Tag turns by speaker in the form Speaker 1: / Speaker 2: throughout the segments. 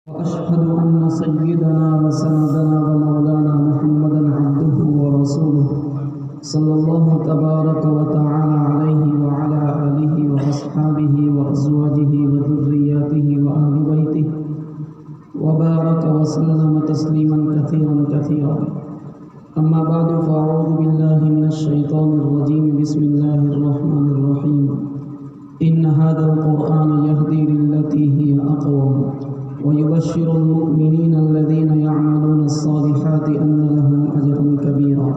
Speaker 1: وأشهد أن سيدنا وسندنا ومولانا محمدا عبده ورسوله صلى الله تبارك وتعالى عليه وعلى آله وأصحابه وأزواجه وذرياته وأهل بيته وبارك وسلم تسليما كثيرا كثيرا. أما بعد فأعوذ بالله من الشيطان الرجيم. بسم الله الرحمن الرحيم. إن هذا القرآن يهدي للتي هي أقوم ويبشر المؤمنين الذين يعملون الصالحات أن لهم أجرا كبيرا.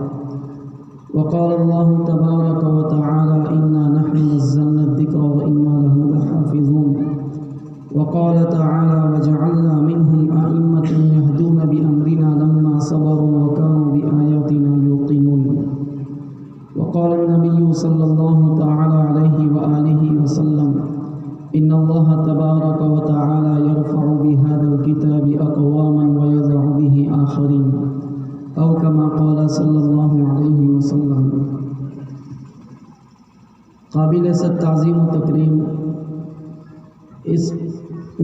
Speaker 1: وقال الله تبارك وتعالى إنا نحن نزلنا الذكر وإنا له لحافظون. وقال تعالى وجعلنا منهم أئمة يهدون بأمرنا لما صبروا وكانوا بآياتنا يوقنون. وقال النبي صلى الله تعالى عليه وآله وسلم إن الله تبارك وتعالى يرفع بهذا الكتاب أقواما ويضع به آخرين أو كما قال صلى الله عليه وسلم. قابل ست تعظیم و تکریم اس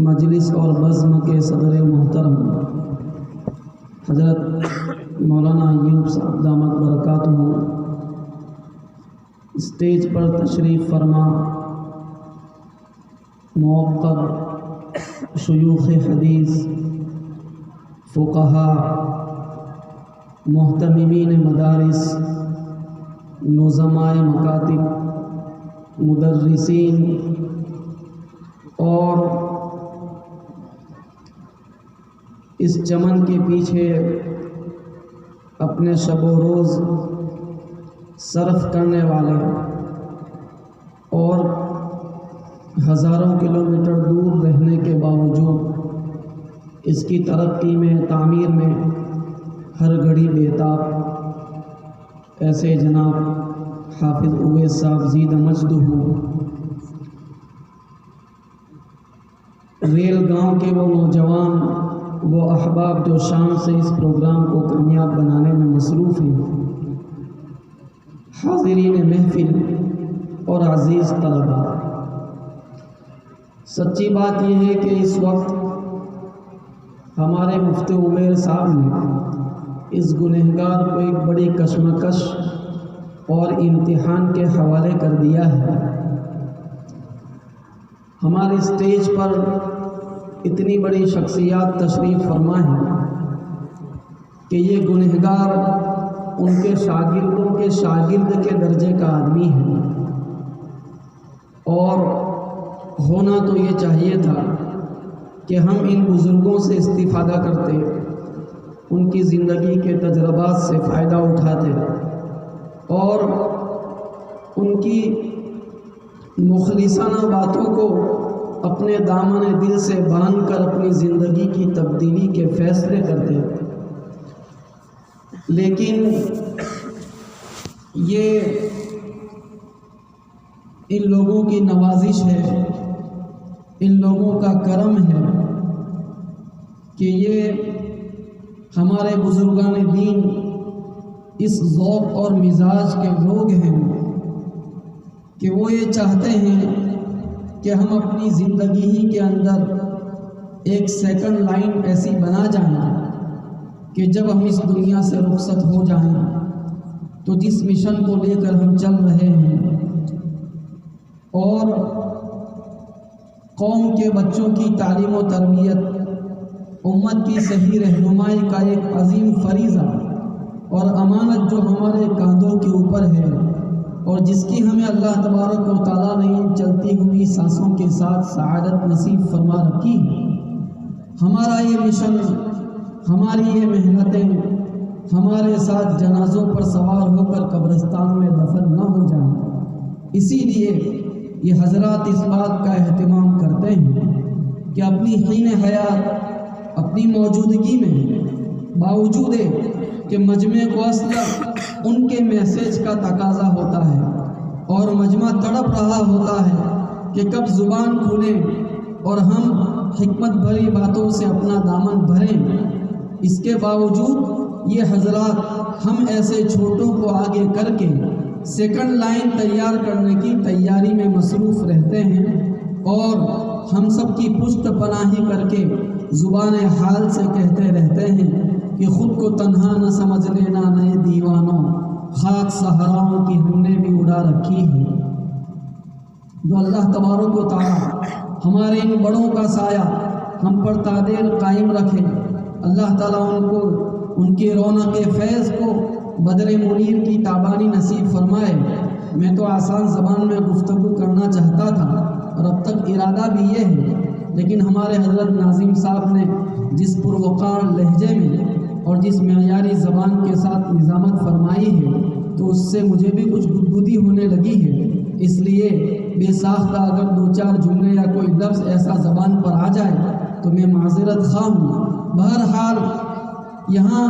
Speaker 1: مجلس اور بزم کے صدر محترم حضرت مولانا ایوب صاحب دامت برکاتہ اسٹیج پر تشریف فرما، موقر شیوخ حدیث، فقہا، محتممین مدارس، نظماء مکاتب، مدرسین اور اس چمن کے پیچھے اپنے شب و روز صرف کرنے والے اور ہزاروں کلومیٹر دور رہنے کے باوجود اس کی ترقی میں، تعمیر میں ہر گھڑی بیتاب ایسے جناب حافظ اویس صاحب زید مجدہ ریل گاؤں کے وہ نوجوان، وہ احباب جو شام سے اس پروگرام کو کامیاب بنانے میں مصروف ہیں، حاضرین محفل اور عزیز طلباء، سچی بات یہ ہے کہ اس وقت ہمارے مفتی عمیر صاحب نے اس گنہگار کو ایک بڑی کشمکش اور امتحان کے حوالے کر دیا ہے. ہمارے اسٹیج پر اتنی بڑی شخصیات تشریف فرما ہیں کہ یہ گنہگار ان کے شاگردوں کے شاگرد کے درجے کا آدمی ہے، اور ہونا تو یہ چاہیے تھا کہ ہم ان بزرگوں سے استفادہ کرتے، ان کی زندگی کے تجربات سے فائدہ اٹھاتے اور ان کی مخلصانہ باتوں کو اپنے دامن دل سے باندھ کر اپنی زندگی کی تبدیلی کے فیصلے کرتے. لیکن یہ ان لوگوں کی نوازش ہے، ان لوگوں کا کرم ہے کہ یہ ہمارے بزرگان دین اس ذوق اور مزاج کے لوگ ہیں کہ وہ یہ چاہتے ہیں کہ ہم اپنی زندگی ہی کے اندر ایک سیکنڈ لائن ایسی بنا جائیں کہ جب ہم اس دنیا سے رخصت ہو جائیں تو جس مشن کو لے کر ہم چل رہے ہیں اور قوم کے بچوں کی تعلیم و تربیت، امت کی صحیح رہنمائی کا ایک عظیم فریضہ اور امانت جو ہمارے کاندھوں کے اوپر ہے اور جس کی ہمیں اللہ تبارک و تعالیٰ نے ان چلتی ہوئی سانسوں کے ساتھ سعادت نصیب فرما رکھی، ہمارا یہ مشن، ہماری یہ محنتیں ہمارے ساتھ جنازوں پر سوار ہو کر قبرستان میں دفن نہ ہو جائیں. اسی لیے یہ حضرات اس بات کا اہتمام کرتے ہیں کہ اپنی حین حیات، اپنی موجودگی میں، باوجود کہ مجمع کو اصلا ان کے میسیج کا تقاضا ہوتا ہے اور مجمع تڑپ رہا ہوتا ہے کہ کب زبان کھولیں اور ہم حکمت بھری باتوں سے اپنا دامن بھریں، اس کے باوجود یہ حضرات ہم ایسے چھوٹوں کو آگے کر کے سیکنڈ لائن تیار کرنے کی تیاری میں مصروف رہتے ہیں اور ہم سب کی پشت پناہی کر کے زبان حال سے کہتے رہتے ہیں کہ خود کو تنہا نہ سمجھ لینا نئے دیوانوں، خاک صحراؤں کی ہم نے بھی اڑا رکھی ہے۔ جو اللہ تبارک و تعالی ہمارے ان بڑوں کا سایہ ہم پر تعدیل قائم رکھے، اللہ تعالیٰ ان کو ان کے رونق فیض کو بدر منیر کی تابانی نصیب فرمائے۔ میں تو آسان زبان میں گفتگو کرنا چاہتا تھا اور اب تک ارادہ بھی یہ ہے، لیکن ہمارے حضرت ناظم صاحب نے جس پروقار لہجے میں اور جس معیاری زبان کے ساتھ نظامت فرمائی ہے تو اس سے مجھے بھی کچھ گدگدی ہونے لگی ہے، اس لیے بے ساختہ اگر دو چار جملے یا کوئی لفظ ایسا زبان پر آ جائے تو میں معذرت خواہ ہوں۔ بہرحال یہاں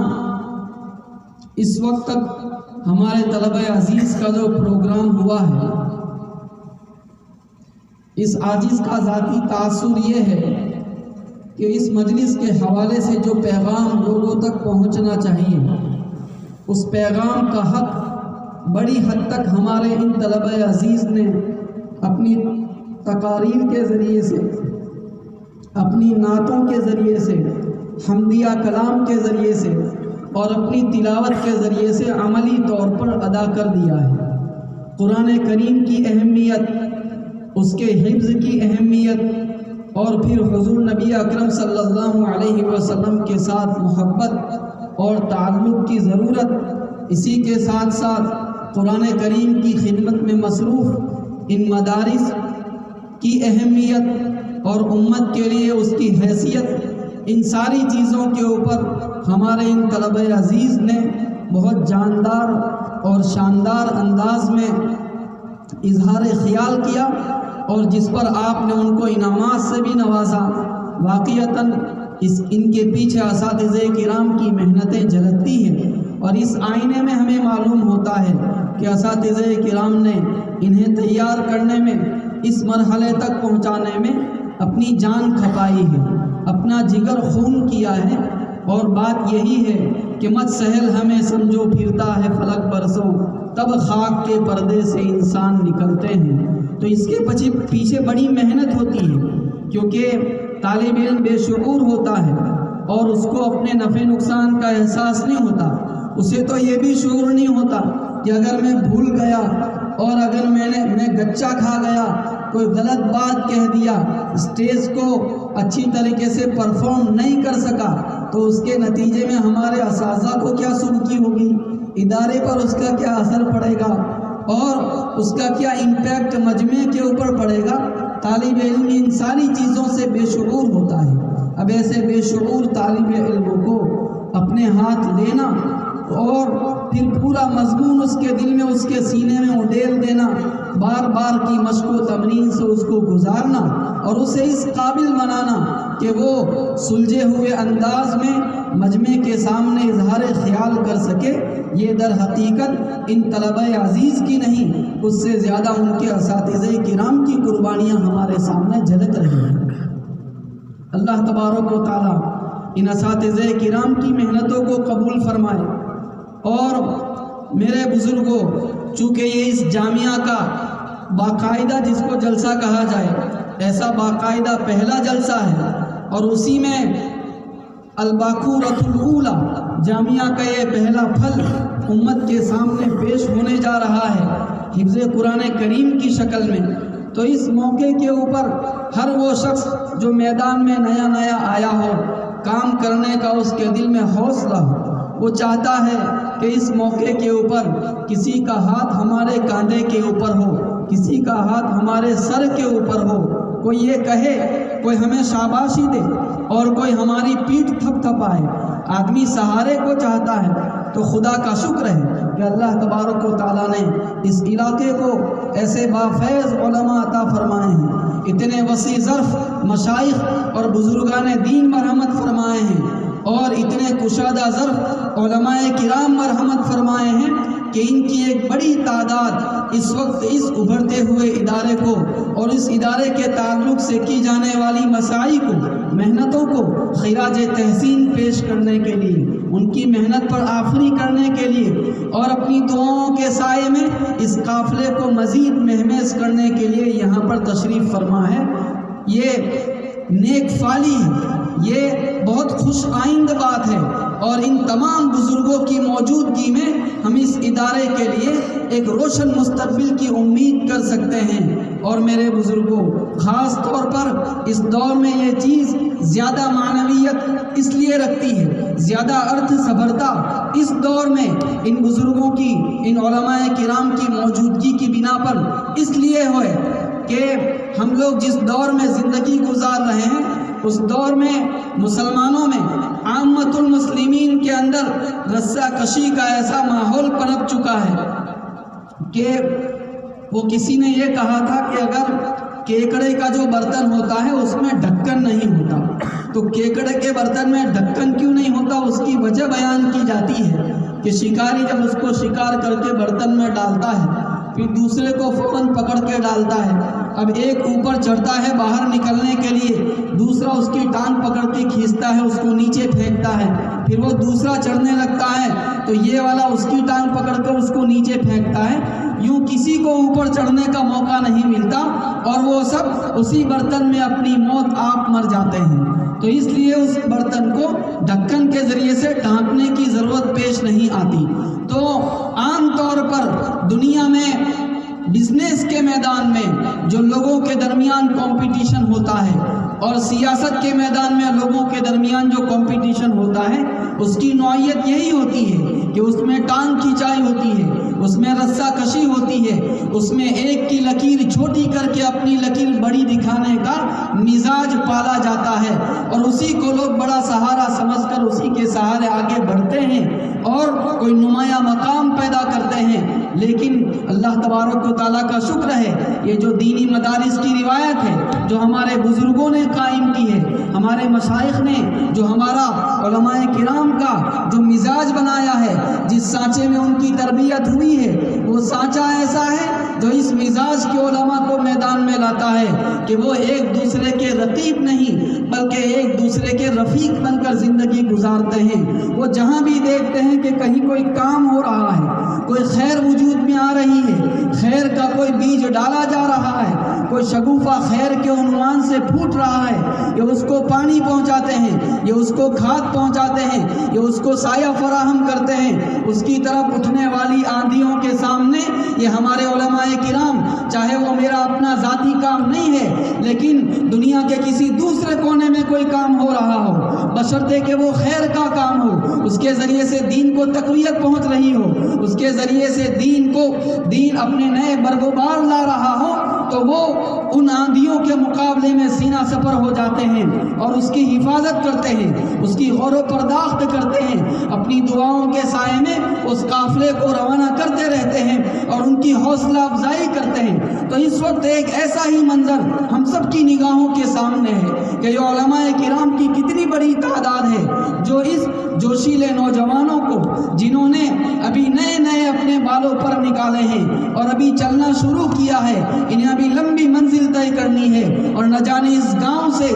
Speaker 1: اس وقت تک ہمارے طلبہ عزیز کا جو پروگرام ہوا ہے، اس عاجز کا ذاتی تاثر یہ ہے کہ اس مجلس کے حوالے سے جو پیغام لوگوں تک پہنچنا چاہیے، اس پیغام کا حق بڑی حد تک ہمارے ان طلبہ عزیز نے اپنی تقاریر کے ذریعے سے، اپنی نعتوں کے ذریعے سے، حمدیہ کلام کے ذریعے سے اور اپنی تلاوت کے ذریعے سے عملی طور پر ادا کر دیا ہے۔ قرآن کریم کی اہمیت، اس کے حفظ کی اہمیت اور پھر حضور نبی اکرم صلی اللہ علیہ وسلم کے ساتھ محبت اور تعلق کی ضرورت، اسی کے ساتھ ساتھ قرآن کریم کی خدمت میں مصروف ان مدارس کی اہمیت اور امت کے لیے اس کی حیثیت، ان ساری چیزوں کے اوپر ہمارے ان طلبہ عزیز نے بہت جاندار اور شاندار انداز میں اظہار خیال کیا، اور جس پر آپ نے ان کو انعامات سے بھی نوازا۔ واقعتاً ان کے پیچھے اساتذہ کرام کی محنتیں جھلکتی ہیں، اور اس آئینے میں ہمیں معلوم ہوتا ہے کہ اساتذہ کرام نے انہیں تیار کرنے میں، اس مرحلے تک پہنچانے میں اپنی جان کھپائی ہے، اپنا جگر خون کیا ہے، اور بات یہی ہے کہ مت سہل ہمیں سمجھو پھرتا ہے فلک برسوں، تب خاک کے پردے سے انسان نکلتے ہیں۔ تو اس کے پیچھے بڑی محنت ہوتی ہے، کیونکہ طالب علم بے شعور ہوتا ہے اور اس کو اپنے نفع نقصان کا احساس نہیں ہوتا۔ اسے تو یہ بھی شعور نہیں ہوتا کہ اگر میں بھول گیا اور اگر میں گچا کھا گیا، کوئی غلط بات کہہ دیا، اسٹیج کو اچھی طریقے سے پرفارم نہیں کر سکا، تو اس کے نتیجے میں ہمارے اساتذہ کو کیا سبکی ہوگی، ادارے پر اس کا کیا اثر پڑے گا اور اس کا کیا امپیکٹ مجمع کے اوپر پڑے گا۔ طالب علم ان ساری چیزوں سے بے شعور ہوتا ہے۔ اب ایسے بے شعور طالب علم کو اپنے ہاتھ لینا اور پھر پورا مضمون اس کے دل میں، اس کے سینے میں اڈیل دینا، بار بار کی مشق و تمرین سے اس کو گزارنا اور اسے اس قابل بنانا کہ وہ سلجھے ہوئے انداز میں مجمع کے سامنے اظہار خیال کر سکے، یہ در حقیقت ان طلبہ عزیز کی نہیں، اس سے زیادہ ان کے اساتذہ کرام کی قربانیاں ہمارے سامنے جھلک رہی ہیں۔ اللہ تبارک و تعالی ان اساتذہ کرام کی محنتوں کو قبول فرمائے۔ اور میرے بزرگوں، چونکہ یہ اس جامعہ کا باقاعدہ جس کو جلسہ کہا جائے، ایسا باقاعدہ پہلا جلسہ ہے، اور اسی میں الباقورۃ الاولی جامعہ کا یہ پہلا پھل امت کے سامنے پیش ہونے جا رہا ہے حفظ قرآن کریم کی شکل میں۔ تو اس موقع کے اوپر ہر وہ شخص جو میدان میں نیا نیا آیا ہو، کام کرنے کا اس کے دل میں حوصلہ ہو، وہ چاہتا ہے کہ اس موقع کے اوپر کسی کا ہاتھ ہمارے کاندھے کے اوپر ہو، کسی کا ہاتھ ہمارے سر کے اوپر ہو، کوئی یہ کہے، کوئی ہمیں شاباشی دے اور کوئی ہماری پیٹھ تھپ تھپائے۔ آدمی سہارے کو چاہتا ہے، تو خدا کا شکر ہے کہ اللہ تبارک و تعالیٰ نے اس علاقے کو ایسے بافیض علماء عطا فرمائے ہیں، اتنے وسیع ظرف مشائخ اور بزرگان دین مرحمت فرمائے ہیں، اور اتنے کشادہ ظرف علماء کرام مرحمت فرمائے ہیں کہ ان کی ایک بڑی تعداد اس وقت اس ابھرتے ہوئے ادارے کو اور اس ادارے کے تعلق سے کی جانے والی مساعی کو، محنتوں کو خراج تحسین پیش کرنے کے لیے، ان کی محنت پر آفری کرنے کے لیے اور اپنی دعاؤں کے سائے میں اس قافلے کو مزید مہمیز کرنے کے لیے یہاں پر تشریف فرما ہے۔ یہ نیک فالی ہے یہ بہت خوش آئند بات ہے، اور ان تمام بزرگوں کی موجودگی میں ہم اس ادارے کے لیے ایک روشن مستقبل کی امید کر سکتے ہیں۔ اور میرے بزرگوں، خاص طور پر اس دور میں یہ چیز زیادہ معنویت اس لیے رکھتی ہے، زیادہ ارتھ سبھرتا اس دور میں ان بزرگوں کی، ان علماء کرام کی موجودگی کی بنا پر اس لیے ہوئے کہ ہم لوگ جس دور میں زندگی گزار رہے ہیں اس دور میں مسلمانوں میں، عامت المسلمین کے اندر رسہ کشی کا ایسا ماحول پنپ چکا ہے کہ وہ کسی نے یہ کہا تھا کہ اگر کیکڑے کا جو برتن ہوتا ہے اس میں ڈھکن نہیں ہوتا تو کیکڑے کے برتن میں ڈھکن کیوں نہیں ہوتا، اس کی وجہ بیان کی جاتی ہے کہ شکاری جب اس کو شکار کر کے برتن میں ڈالتا ہے پھر دوسرے کو فوراً پکڑ کے ڈالتا ہے، اب ایک اوپر چڑھتا ہے باہر نکلنے کے لیے، دوسرا اس کی ٹانگ پکڑ کے کھینچتا ہے، اس کو نیچے پھینکتا ہے، پھر وہ دوسرا چڑھنے لگتا ہے تو یہ والا اس کی ٹانگ پکڑ کر اس کو نیچے پھینکتا ہے، یوں کسی کو اوپر چڑھنے کا موقع نہیں ملتا اور وہ سب اسی برتن میں اپنی موت آپ مر جاتے ہیں۔ تو اس لیے اس برتن کو ڈھکن کے ذریعے سے ڈھانپنے کی ضرورت پیش نہیں آتی۔ تو عام طور پر دنیا میں بزنس کے میدان میں جو لوگوں کے درمیان کمپٹیشن ہوتا ہے اور سیاست کے میدان میں لوگوں کے درمیان جو کمپٹیشن ہوتا ہے اس کی نوعیت یہی ہوتی ہے کہ اس میں ٹانگ کھینچائی ہوتی ہے، اس میں رسہ کشی ہوتی ہے، اس میں ایک کی لکیر چھوٹی کر کے اپنی لکیر بڑی دکھانے کا مزاج پالا جاتا ہے اور اسی کو لوگ بڑا سہارا سمجھ کر اسی کے سہارے آگے بڑھتے ہیں اور کوئی نمایاں مقام پیدا کرتے ہیں۔ لیکن اللہ تبارک و تعالیٰ کا شکر ہے، یہ جو دینی مدارس کی روایت ہے جو ہمارے بزرگوں نے قائم کی ہے، ہمارے مشائخ نے جو ہمارا علماء کرام کا جو مزاج بنایا ہے، جس سانچے میں ان کی تربیت ہوئی ہے، وہ سانچہ ایسا ہے جو اس مزاج کے علماء کو میدان میں لاتا ہے کہ وہ ایک دوسرے کے رقیب نہیں بلکہ ایک دوسرے کے رفیق بن کر زندگی گزارتے ہیں۔ وہ جہاں بھی دیکھتے ہیں کہ کہیں کوئی کام ہو رہا ہے، کوئی خیر وجود میں آ رہی ہے، خیر کا کوئی بیج ڈالا جا رہا ہے، کوئی شگوفہ خیر کے عنوان سے پھوٹ رہا ہے، یہ اس کو پانی پہنچاتے ہیں، یہ اس کو کھاد پہنچاتے ہیں، یہ اس کو سایہ فراہم کرتے ہیں، اس کی طرف اٹھنے والی آندھیوں کے سامنے یہ ہمارے علماء کرام، چاہے وہ میرا اپنا ذاتی کام نہیں ہے لیکن دنیا کے کسی دوسرے کونے میں کوئی کام ہو رہا ہو، بشرطے کہ وہ خیر کا کام ہو، اس کے ذریعے سے دین کو تقویت پہنچ رہی ہو، اس کے ذریعے سے دین اپنے نئے برگوبار لا رہا ہو، تو وہ ان آندھیوں کے مقابلے میں سینہ سپر ہو جاتے ہیں اور اس کی حفاظت کرتے ہیں، اس کی غور و پرداخت کرتے ہیں، اپنی دعاؤں کے سائے میں اس قافلے کو روانہ کرتے رہتے ہیں اور ان کی حوصلہ افزائی کرتے ہیں۔ تو اس وقت ایک ایسا ہی منظر ہم سب کی نگاہوں کے سامنے ہے کہ یہ علماء کرام کی کتنی بڑی تعداد ہے جو اس جوشیلے نوجوانوں کو، جنہوں نے ابھی نئے نئے اپنے بالوں پر نکالے ہیں اور ابھی چلنا شروع کیا ہے، انہیں ابھی لمبی منزل طے کرنی ہے اور نہ جانے اس گاؤں سے،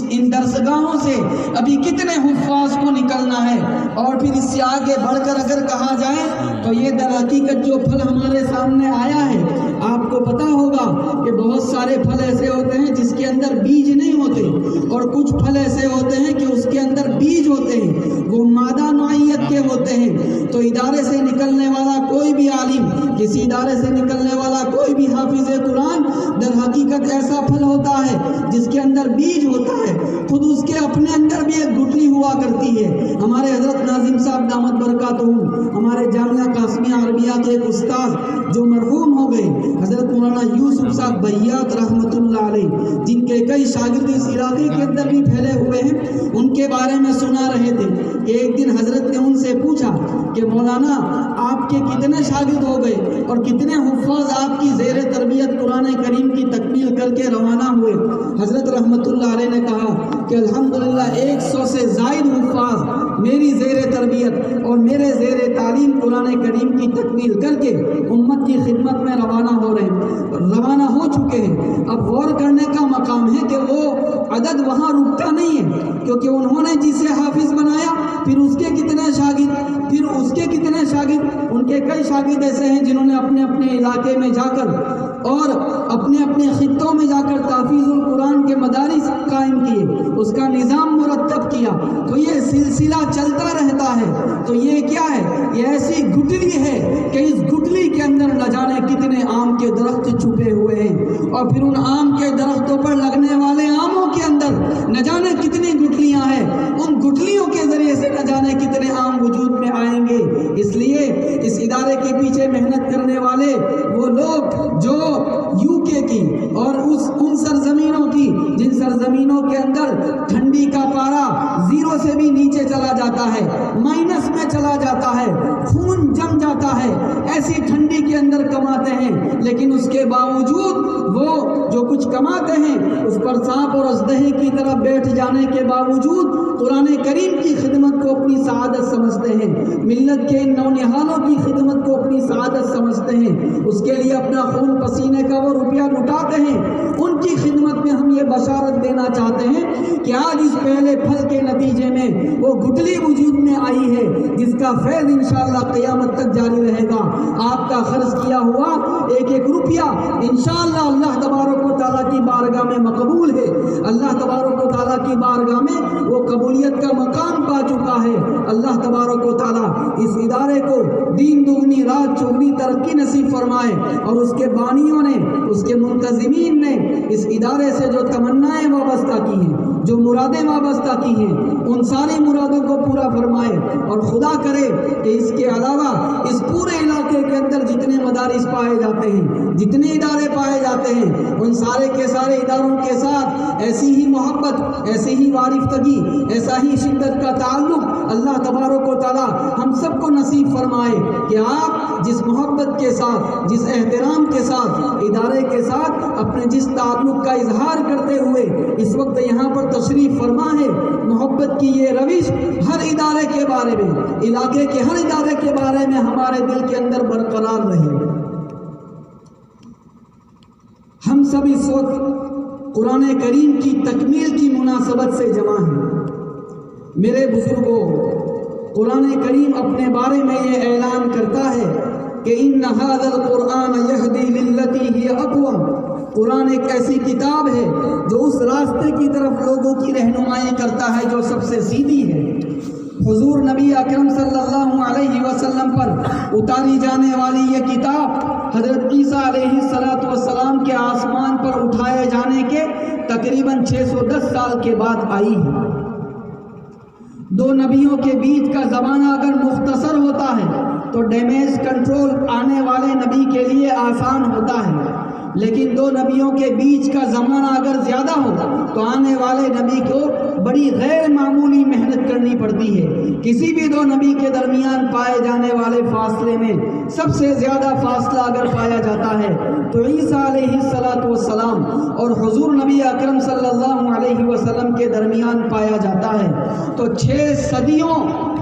Speaker 1: ان درسگاہوں سے ابھی کتنے حفاظ کو نکلنا ہے، اور پھر اس سے آگے بڑھ کر اگر کہا جائے تو یہ در حقیقت جو پھل ہمارے سامنے آیا ہے، آپ کو پتا ہوگا کہ بہت سارے پھل ایسے ہوتے ہیں جس کے اندر بیج نہیں ہوتے اور کچھ پھل ایسے ہوتے ہیں کہ اس کے اندر بیج ہوتے ہیں، وہ مادہ نوعیت کے ہوتے ہیں۔ تو ادارے سے نکلنے والا کوئی بھی عالم، کسی ادارے سے نکلنے والا کوئی بھی حافظ قرآن در حقیقت ایسا پھل ہوتا ہے جس کے اندر بیج ہوتا ہے، خود اس کے اپنے اندر بھی ایک گٹلی ہوا کرتی ہے۔ ہمارے حضرت ناظم صاحب دامت برکاتہ ہمارے جامعہ قاسمیہ عربیہ کے ایک استاذ جو مرحوم ہو گئے، حضرت مولانا یوسف صاحب بیات رحمۃ اللہ علیہ، جن کے کئی شاگرد اس علاقے کے اندر بھی پھیلے ہوئے ہیں، ان کے بارے میں سنا رہے تھے کہ ایک دن حضرت نے ان سے پوچھا کہ مولانا آپ کے کتنے شاگرد ہو گئے اور کتنے حفاظ آپ کی زیر تربیت قرآن کریم کی تکمیل کر کے روانہ ہوئے؟ حضرت رحمۃ اللہ علیہ نے کہا کہ الحمدللہ 100 سے زائد حفاظ میری زیر تربیت اور میرے زیر تعلیم قرآن کریم کی تکمیل کر کے امت کی خدمت میں روانہ ہو چکے ہیں۔ اب غور کرنے کا مقام ہے کہ وہ عدد وہاں رکتا نہیں ہے، کیونکہ انہوں نے جسے حافظ بنایا پھر اس کے کتنے شاگرد، ان کے کئی شاگرد ایسے ہیں جنہوں نے اپنے اپنے علاقے میں جا کر اور اپنے اپنے خطوں میں جا کر تحفیظ القرآن کے مدارس قائم کیے، اس کا نظام مرتب کیا، تو یہ سلسلہ چلتا رہتا ہے۔ تو یہ کیا ہے؟ یہ ایسی گٹھلی ہے کہ اس گٹھلی کے اندر نہ جانے کتنے آم کے درخت چھپے ہوئے ہیں، اور پھر ان آم کے درختوں پر لگنے والے آموں کے اندر نہ جانے کتنی گٹھلیاں ہیں، ان گٹھلیوں کے ذریعے سے نہ جانے کتنے آم وجود میں آئیں گے۔ اس لیے اس ادارے کے پیچھے محنت کرنے والے وہ لوگ جو UK کی اور ان سرزمینوں کی جن سرزمینوں کے اندر ٹھنڈی کا پارا 0 سے بھی نیچے چلا جاتا ہے، مائنس میں چلا جاتا ہے، خون جم جاتا ہے، ایسی ٹھنڈی کے اندر کماتے ہیں، لیکن اس کے باوجود وہ جو کچھ کماتے ہیں اس پر سانپ اور اژدہے کی طرح بیٹھ جانے کے باوجود قرآن کریم کی خدمت کو اپنی سعادت سمجھتے ہیں، ملت کے نونہالوں کی خدمت کو اپنی سعادت سمجھتے ہیں، اس کے لیے اپنا خون پسینے کا وہ روپیہ لٹاتے ہیں۔ ان کی خدمت میں ہم یہ بشارت دینا چاہتے ہیں کہ آج اس پہلے پھل کے نتیجے میں وہ گٹھلی وجود میں آئی ہے جس کا فیض انشاءاللہ قیامت تک جاری رہے گا۔ آپ کا خرچ کیا ہوا ایک ایک روپیہ انشاءاللہ اللہ تبارک و تعالیٰ کی بارگاہ میں مقبول ہے، اللہ تبارک و تعالیٰ کی بارگاہ میں وہ قبولیت کا مقام پا چکا ہے۔ اللہ تبارک و تعالیٰ اس ادارے کو دین دگنی رات چگنی ترقی نصیب فرمائے، اور اس کے بانیوں نے، اس کے منتظمین نے اس ادارے سے جو تمنائیں وابستہ کی ہیں، جو مرادیں وابستہ کی ہیں، ان ساری مرادوں کو پورا فرمائے، اور خدا کرے کہ اس کے علاوہ اس پورے علاقے کے اندر جتنے مدارس پائے جاتے ہیں، جتنے ادارے پائے جاتے ہیں، ان سارے کے سارے اداروں کے ساتھ ایسی ہی محبت، ایسی ہی وارفتگی، ایسا ہی شدت کا تعلق اللہ تبارک و تعالیٰ ہم سب کو نصیب فرمائے کہ آپ جس محبت کے ساتھ، جس احترام کے ساتھ، ادارے کے ساتھ اپنے جس تعلق کا اظہار کرتے ہوئے اس وقت یہاں پر تشریف فرما ہے، محبت کی یہ روش ہر ادارے کے بارے میں، علاقے کے ہر ادارے کے بارے میں ہمارے دل کے اندر برقرار رہے۔ ہم سب اس وقت قرآن کریم کی تکمیل کی مناسبت سے جمع ہیں۔ میرے بزرگوں، قرآن کریم اپنے بارے میں یہ اعلان کرتا ہے کہ ان ھذا القرآن یہدی للتی ہی اقوم۔ قرآن ایک ایسی کتاب ہے جو اس راستے کی طرف لوگوں کی رہنمائی کرتا ہے جو سب سے سیدھی ہے۔ حضور نبی اکرم صلی اللہ علیہ وسلم پر اتاری جانے والی یہ کتاب حضرت عیسیٰ علیہ السلام کے آسمان پر اٹھائے جانے کے تقریباً 610 سال کے بعد آئی ہے۔ دو نبیوں کے بیچ کا زمانہ اگر مختصر ہوتا ہے تو ڈیمیج کنٹرول آنے والے نبی کے لیے آسان ہوتا ہے، لیکن دو نبیوں کے بیچ کا زمانہ اگر زیادہ ہو تو آنے والے نبی کو بڑی غیر معمولی محنت کرنی پڑتی ہے۔ کسی بھی دو نبی کے درمیان پائے جانے والے فاصلے میں سب سے زیادہ فاصلہ اگر پایا جاتا ہے تو عیسیٰ علیہ السلام اور حضور نبی اکرم صلی اللہ علیہ وسلم کے درمیان پایا جاتا ہے۔ تو 6 صدیوں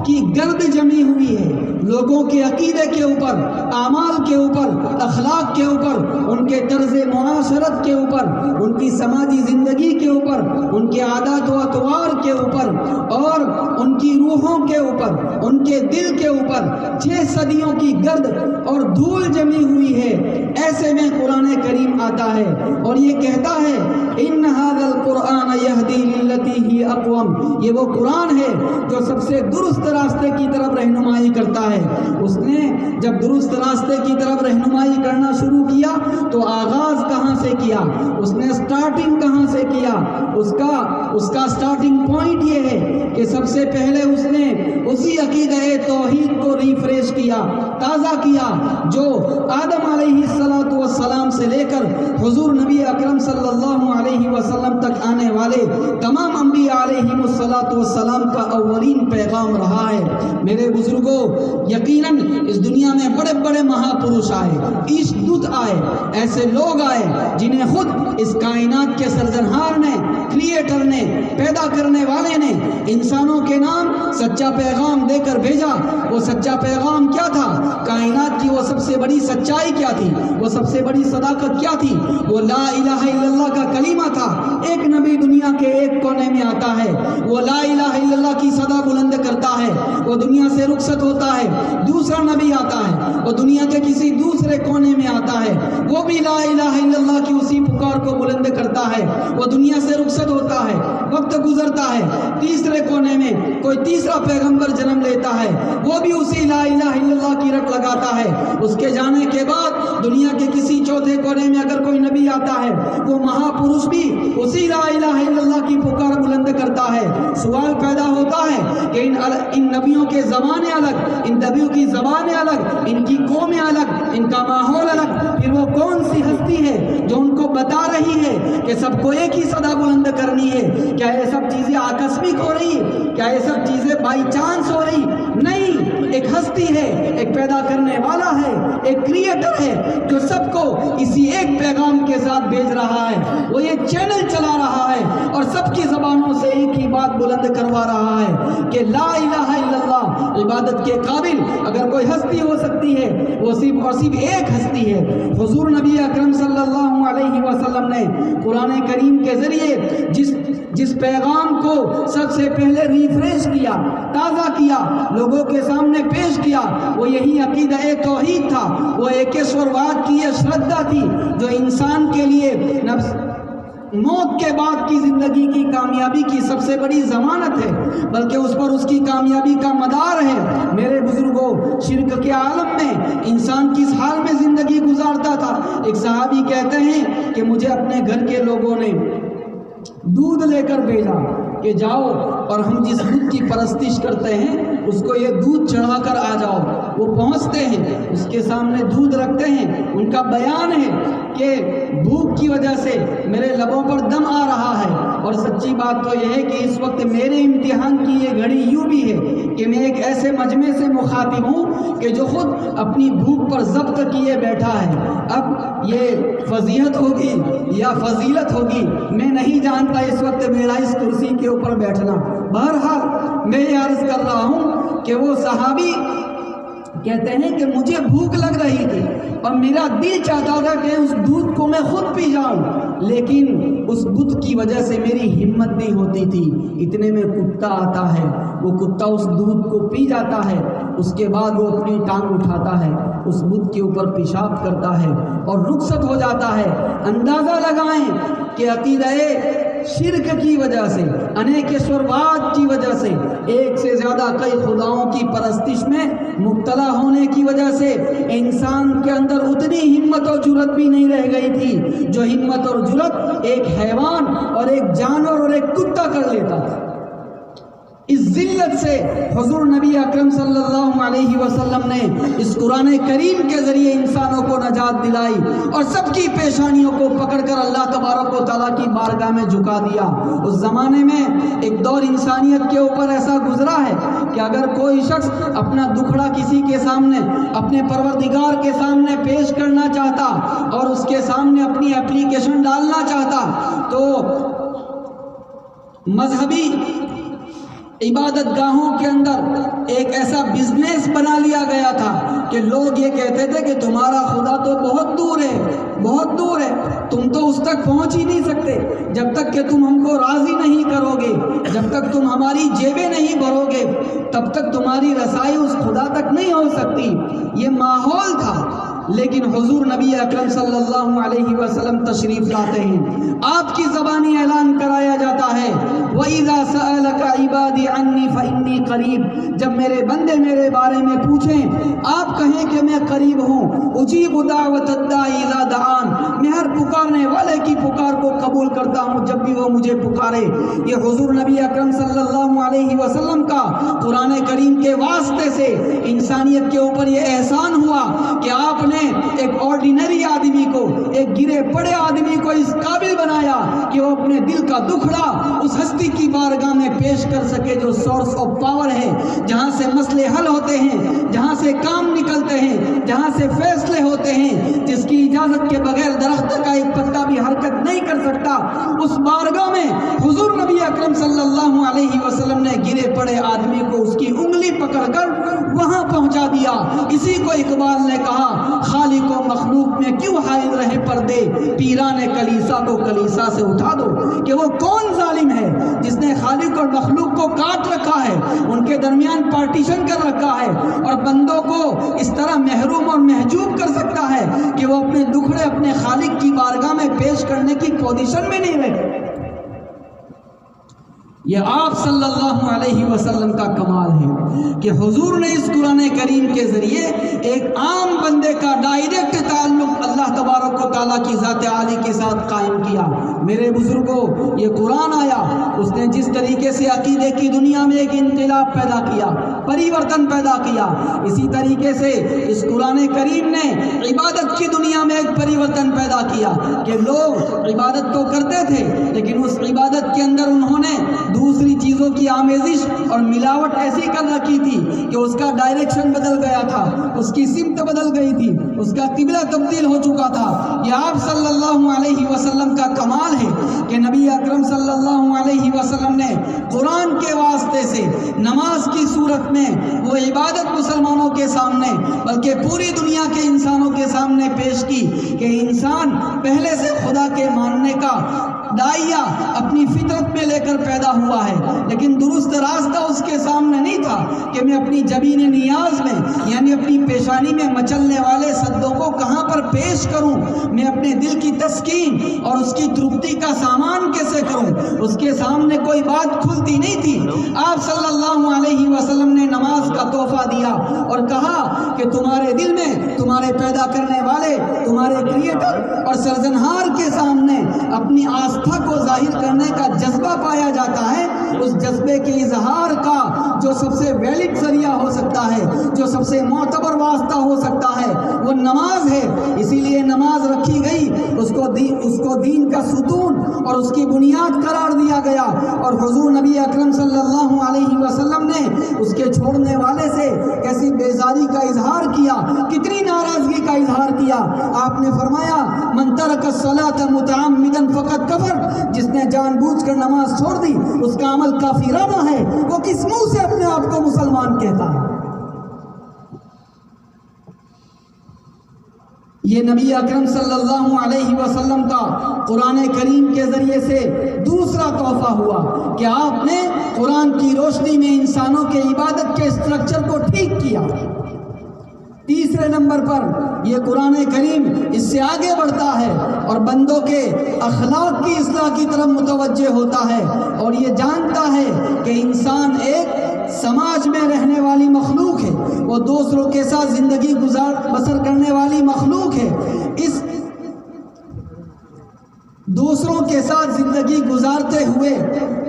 Speaker 1: کی گرد جمی ہوئی ہے لوگوں کے عقیدے کے اوپر، اعمال کے اوپر، اخلاق کے اوپر، ان کے طرز معاشرت کے اوپر، ان کی سماجی زندگی کے اوپر، ان کے عادات و اطوار کے اوپر، اور ان کی روحوں کے اوپر، ان کے دل کے اوپر 6 صدیوں کی گرد اور دھول جمی ہوئی ہے۔ ایسے میں قرآن کریم آتا ہے اور یہ کہتا ہے ان ھذا القرآن یہدی للتی ہی اقوم۔ یہ وہ قرآن ہے جو سب سے درست راستے کی طرف رہنمائی کرتا ہے۔ اس نے جب درست راستے کی طرف رہنمائی کرنا شروع کیا تو آغاز کہاں سے کیا، اس نے سٹارٹنگ کہاں سے کیا، اس کا سٹارٹنگ پوائنٹ یہ ہے کہ سب سے پہلے اس نے اسی عقیدہ توحید کو ریفریش کیا، تازہ کیا، جو آدم علیہ السلام سے لے کر حضور نبی اکرم صلی اللہ علیہ وسلم تک آنے والے تمام انبیاء علیہ السلام کا اولین پیغام رہا ہے۔ میرے بزرگوں، یقیناً اس دنیا میں بڑے بڑے مہاپروش آئے، ایشدوت آئے، ایسے لوگ آئے جنہیں خود اس کائنات کے سرجنہار نے، کریٹر نے، پیدا کرنے والے نے انسانوں کے نام سچا پیغام دے کر بھیجا۔ وہ سچا پیغام کیا تھا؟ کائنات کی وہ سب سے بڑی سچائی کیا تھی؟ وہ سب سے بڑی صداقت کیا تھی؟ وہ لا الہ الا اللہ کا کلمہ تھا۔ ایک نبی دنیا کے ایک کونے میں آتا ہے، وہ لا الہ الا اللہ کی صدا بلند کرتا ہے، وہ دنیا سے رخصت ہوتا ہے۔ دوسرا نبی آتا ہے، وہ دنیا کے کسی دوسرے تیسرے کونے میں آتا ہے، وہ بھی لا الہ الا اللہ کی اسی پکار کو بلند کرتا ہے، وہ دنیا سے رخصت ہوتا ہے، وقت گزرتا ہے، تیسرے کونے میں کوئی تیسرا پیغمبر جنم لیتا ہے، وہ بھی اسی لا الہ الا اللہ کی رٹ لگاتا ہے، اس کے جانے کے بعد دنیا کے کسی چوتھے کونے میں اگر کوئی نبی آتا ہے، وہ مہا پروش بھی اسی لا الہ الا اللہ کی پکار بلند کرتا ہے۔ سوال پیدا ہوتا ہے کہ ان نبیوں کے زبانیں الگ، ان نبیوں کی زبانیں الگ، ان کی قومیں الگ، ان کا ماحول الگ، پھر وہ کون سی ہستی ہے جو ان کو بتا رہی ہے کہ سب کو ایک ہی صدا بلند کرنی ہے؟ کیا یہ سب چیزیں آکسمک ہو رہی؟ کیا یہ سب چیزیں بائی چانس ہو رہی؟ نہیں، ایک ہستی ہے، ایک پیدا کرنے والا ہے، ایک کریٹر ہے جو سب کو اسی ایک پیغام کے ساتھ بھیج رہا ہے۔ وہ یہ چینل چلا رہا ہے اور سب کی زبانوں سے ایک ہی بات بلند کروا رہا ہے کہ لا الہ الا اللہ، عبادت کے قابل اگر کوئی ہستی ہو سکتی ہے وہ صرف اور صرف ایک ہستی ہے۔ حضور نبی اکرم صلی اللہ علیہ وسلم نے قرآن کریم کے ذریعے جس پیغام کو سب سے پہلے ریفریش کیا، تازہ کیا، لوگوں کے سامنے پیش کیا، وہ یہی عقیدہ توحید تھا، وہ ایکیشورواد کی یہ شردھا تھی جو انسان کے لیے موت کے بعد کی زندگی کی کامیابی کی سب سے بڑی ضمانت ہے، بلکہ اس پر اس کی کامیابی کا مدار ہے۔ میرے بزرگوں، شرک کے عالم میں انسان کس حال میں زندگی گزارتا تھا؟ ایک صحابی کہتے ہیں کہ مجھے اپنے گھر کے لوگوں نے دودھ لے کر بھیجا کہ جاؤ اور ہم جس بت کی پرستش کرتے ہیں اس کو یہ دودھ چڑھا کر آ جاؤ۔ وہ پہنچتے ہیں، اس کے سامنے دودھ رکھتے ہیں، ان کا بیان ہے کہ بھوک کی وجہ سے میرے لبوں پر دم آ رہا ہے، اور سچی بات تو یہ ہے کہ اس وقت میرے امتحان کی یہ گھڑی یوں بھی ہے کہ میں ایک ایسے مجمع سے مخاطب ہوں کہ جو خود اپنی بھوک پر ضبط کیے بیٹھا ہے۔ اب یہ فضیحت ہوگی یا فضیلت ہوگی میں نہیں جانتا اس وقت میرا اس کرسی کے اوپر بیٹھنا۔ بہرحال میں یہ عرض کر رہا ہوں کہ وہ صحابی کہتے ہیں کہ مجھے بھوک لگ رہی تھی اور میرا دل چاہتا تھا کہ اس دودھ کو میں خود پی جاؤں، لیکن اس بت کی وجہ سے میری ہمت نہیں ہوتی تھی۔ اتنے میں کتا آتا ہے، وہ کتا اس دودھ کو پی جاتا ہے، اس کے بعد وہ اپنی ٹانگ اٹھاتا ہے، اس بت کے اوپر پیشاب کرتا ہے اور رخصت ہو جاتا ہے۔ اندازہ لگائیں کہ عقیدہ شرک کی وجہ سے، انیکیشورواد کی وجہ سے، ایک سے زیادہ کئی خداؤں کی پرستش میں مبتلا ہونے کی وجہ سے انسان کے اندر اتنی ہمت اور جرت بھی نہیں رہ گئی تھی جو ہمت اور جرت ایک حیوان اور ایک جانور اور ایک کتا کر لیتا تھا۔ اس ذلت سے حضور نبی اکرم صلی اللہ علیہ وسلم نے اس قرآن کریم کے ذریعے انسانوں کو نجات دلائی اور سب کی پیشانیوں کو پکڑ کر اللہ تبارک و تعالیٰ کی بارگاہ میں جھکا دیا۔ اس زمانے میں ایک دور انسانیت کے اوپر ایسا گزرا ہے کہ اگر کوئی شخص اپنا دکھڑا کسی کے سامنے، اپنے پروردگار کے سامنے پیش کرنا چاہتا اور اس کے سامنے اپنی اپلیکیشن ڈالنا چاہتا تو مذہبی عبادت گاہوں کے اندر ایک ایسا بزنس بنا لیا گیا تھا کہ لوگ یہ کہتے تھے کہ تمہارا خدا تو بہت دور ہے، بہت دور ہے، تم تو اس تک پہنچ ہی نہیں سکتے، جب تک کہ تم ہم کو راضی نہیں کرو گے، جب تک تم ہماری جیبیں نہیں بھرو گے تب تک تمہاری رسائی اس خدا تک نہیں ہو سکتی۔ یہ ماحول تھا، لیکن حضور نبی اکرم صلی اللہ علیہ وسلم تشریف لاتے ہیں، آپ کی زبانی اعلان کرایا جاتا ہے وَإِذَا سَأَلَكَ عِبَادِي عَنِّي فَإِنِّي قَرِيب، جب میرے بندے میرے بارے میں پوچھیں آپ کہیں کہ میں قریب ہوں، اجیب دعوت الداعی اذا دعان، میں ہر پکارنے والے کی پکار کو قبول کرتا ہوں جب بھی وہ مجھے پکارے۔ یہ حضور نبی اکرم صلی اللہ علیہ وسلم کا قرآن کریم کے واسطے سے انسانیت کے اوپر یہ احسان ہوا کہ آپ نے ایک آرڈینری آدمی کو، ایک گرے پڑے آدمی کو اس قابل بنایا کہ وہ اپنے دل کا دکھڑا اس ہستی کی بارگاہ میں پیش کر سکے جو سورس آف پاور ہے، جہاں سے مسئلے حل ہوتے ہیں، جہاں سے کام نکلتے ہیں، جہاں سے فیصلے ہوتے ہیں، جس کی اجازت کے بغیر درخت کا ایک پتا بھی حرکت نہیں کر سکتا۔ اس بارگاہ میں حضور نبی اکرم صلی اللہ علیہ وسلم نے گرے پڑے آدمی کو اس کی انگلی
Speaker 2: پکڑ کر وہاں پہنچا دیا۔ اسی کو اقبال نے کہا خالق و مخلوق میں کیوں حائل رہے پردے، پیران کلیسا کو کلیسا سے اٹھا دو۔ کہ وہ کون ظالم ہے جس نے خالق اور مخلوق کو کاٹ رکھا ہے، ان کے درمیان پارٹیشن کر رکھا ہے، اور بندوں کو اس طرح محروم اور محجوب کر سکتا ہے کہ وہ اپنے دکھڑے اپنے خالق کی بارگاہ میں پیش کرنے کی پوزیشن میں نہیں رہے۔ یہ آپ صلی اللہ علیہ وسلم کا کمال ہے کہ حضور نے اس قرآن کریم کے ذریعے ایک عام بندے کا ڈائریکٹ تعلق اللہ تبارک و تعالیٰ کی ذات عالی کے ساتھ قائم کیا۔ میرے بزرگوں، یہ قرآن آیا، اس نے جس طریقے سے عقیدے کی دنیا میں ایک انقلاب پیدا کیا، پریورتن پیدا کیا، اسی طریقے سے اس قرآن کریم نے عبادت کی دنیا میں ایک پریورتن پیدا کیا کہ لوگ عبادت تو کرتے تھے لیکن اس عبادت کے اندر انہوں نے دوسری چیزوں کی آمیزش اور ملاوٹ ایسی کر رکھی تھی کہ اس کا ڈائریکشن بدل گیا تھا، اس کی سمت بدل گئی تھی، اس کا قبلہ تبدیل ہو چکا تھا۔ یہ آپ صلی اللہ علیہ وسلم کا کمال ہے کہ نبی اکرم صلی اللہ علیہ وسلم نے قرآن کے واسطے سے نماز کی صورت میں وہ عبادت مسلمانوں کے سامنے بلکہ پوری دنیا کے انسانوں کے سامنے پیش کی کہ انسان پہلے سے خدا کے ماننے کا دائیا اپنی فطرت میں لے کر پیدا ہوا ہے، لیکن درست راستہ اس کے سامنے نہیں تھا کہ میں اپنی جبین نیاز میں یعنی اپنی پیشانی میں مچلنے والے صدوں کو کہاں پر پیش کروں، میں اپنے دل کی تسکین اور اس کی ترپتی کا سامان کیسے کروں، اس کے سامنے کوئی بات کھلتی نہیں تھی۔ آپ صلی اللہ علیہ وسلم نے نماز کا تحفہ دیا اور کہا کہ تمہارے دل میں تمہارے پیدا کرنے والے، تمہارے کریٹر اور سرجنہار کے سامنے اپنی آستھا کو ظاہر کرنے کا جذبہ پایا جاتا ہے۔ اس جذبے کے اظہار کا جو سب سے ویلڈ ذریعہ ہو سکتا ہے، جو سب سے معتبر واسطہ ہو سکتا ہے، وہ نماز ہے۔ اسی لیے نماز رکھی گئی، اس کو دین کا ستون اور اس کی بنیاد قرار دیا گیا، اور حضور نبی اکرم صلی اللہ علیہ وسلم نے اس کے چھوڑنے والے سے کیسی بیزاری کا اظہار کیا، کتنی ناراضگی کا اظہار کیا۔ آپ نے فرمایا من ترک الصلاۃ متعمدا فقد کفر، جس نے جان بوجھ کر نماز چھوڑ دی اس کا عمل کافرانہ ہے۔ وہ کس منہ سے اپنے آپ کو مسلمان کہتا ہے؟ یہ نبی اکرم صلی اللہ علیہ وسلم کا قرآن کریم کے ذریعے سے دوسرا تحفہ ہوا کہ آپ نے قرآن کی روشنی میں انسانوں کے عبادت کے اسٹرکچر کو ٹھیک کیا۔ تیسرے نمبر پر یہ قرآن کریم اس سے آگے بڑھتا ہے اور بندوں کے اخلاق کی اصلاح کی طرف متوجہ ہوتا ہے، اور یہ جانتا ہے کہ انسان ایک سماج میں رہنے والی مخلوق ہے، وہ دوسروں کے ساتھ زندگی بسر کرنے والی مخلوق ہے۔ اس دوسروں کے ساتھ زندگی گزارتے ہوئے،